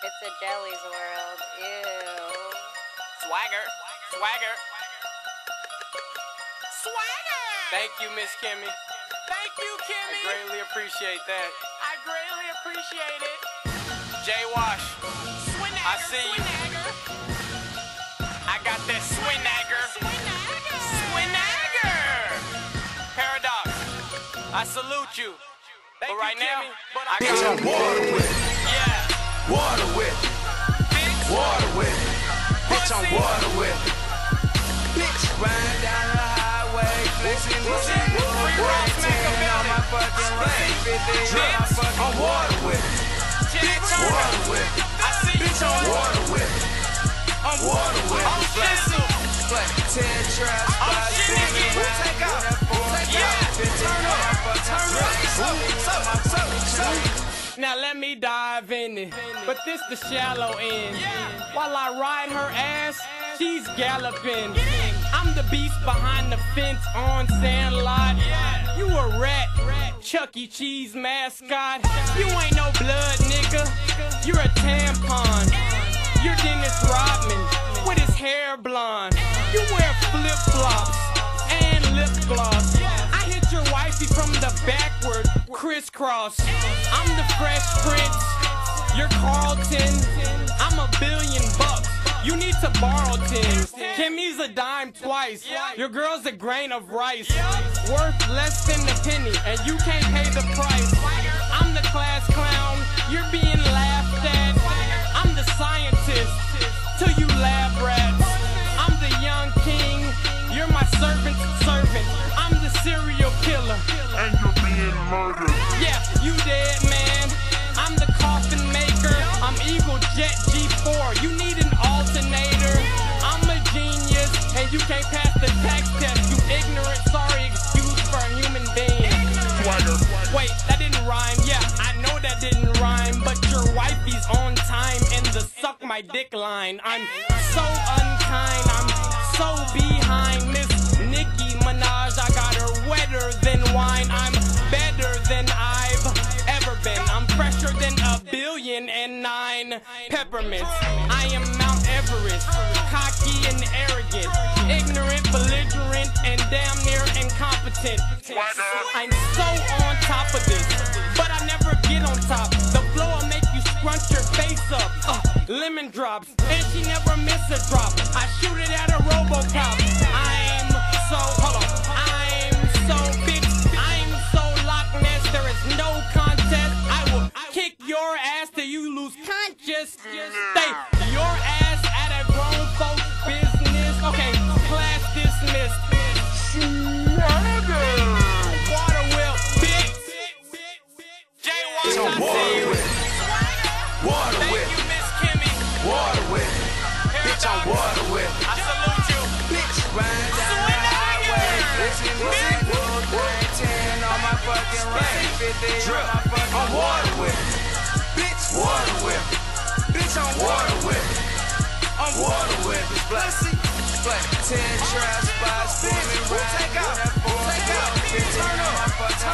It's a Jelly's world. Ew. Swagger. Swagger. Swagger! Thank you, Miss Kimmy. Thank you, Kimmy. I greatly appreciate that. I greatly appreciate it. Jay Wash. Swinagger. I see you. I got that Swinagger. Swinagger. Paradox. I salute you. But right now, I bitch, I'm water with it. Yeah. Water with it. Water with it. Bitch, I'm water with it. Bitch, riding down the highway, flexing this and bull, on my fucking lane, 50 on my fucking I'm water with it. Bitch, water with it. Bitch, I'm water with it. I'm water with it. I'm shit. Like 10 traps, 5 spinning, take out. Now let me dive in it, but this the shallow end. While I ride her ass, she's galloping. I'm the beast behind the fence on Sandlot. You a rat, Chuck E. Cheese mascot. You ain't no blood, nigga. You're a tampon. You're Dennis Rodman with his hair blonde. You wear flip-flops and lip gloss. I hit your wifey from the backward, crisscross. I'm the Fresh Prince, you're Carlton. I'm $1 billion. You need to borrow 10. Kimmy's a dime twice. Your girl's a grain of rice, worth less than a penny, and you can't pay the price. I'm the class clown, you're being laughed at. I'm the scientist, till you lab rats. I'm the young king, you're my servant's servant. I'm the serial killer, And you're being murdered. yeah, you dead man. I'm the coffin maker, I'm Eagle Jet G4. You need an alternator. I'm a genius, and you can't pass the tax test. You ignorant, sorry excuse for a human being. Wait, that didn't rhyme. Yeah, I know that didn't rhyme, but your wifey's on time in the suck my dick line. I'm so unkind, I'm so behind Miss Nicki Minaj. I got her wetter than wine. I'm better than I've ever been. I'm fresher than 1,000,000,009 peppermints. I am Mount Everest, cocky and arrogant, ignorant, belligerent, and damn near incompetent. I'm so on top of this, but I never get on top. The flow will make you scrunch your face up. Lemon drops, and she never miss a drop. I shoot it at a RoboCop. I'm so, hold on, I'm so big, I'm so Loch Ness, there is no contest. I will kick your ass till you lose conscious. Stay your ass at a grown folks business. Okay, class dismissed. Water will, bitch. Jay Wash, I see you. Water Thank with you, it. Miss Kimmy. Water with it. Bitch, I'm water with it. I salute you. Bitch, riding down the highway, flexing this and bull, 10 on my fucking lane, 50 on my fucking I'm water with it. Bitch, water with it. Bitch, I'm water with it. I'm water with it. Blessing. Like 10 traps, 5 spinning, take out. 50 on my fucking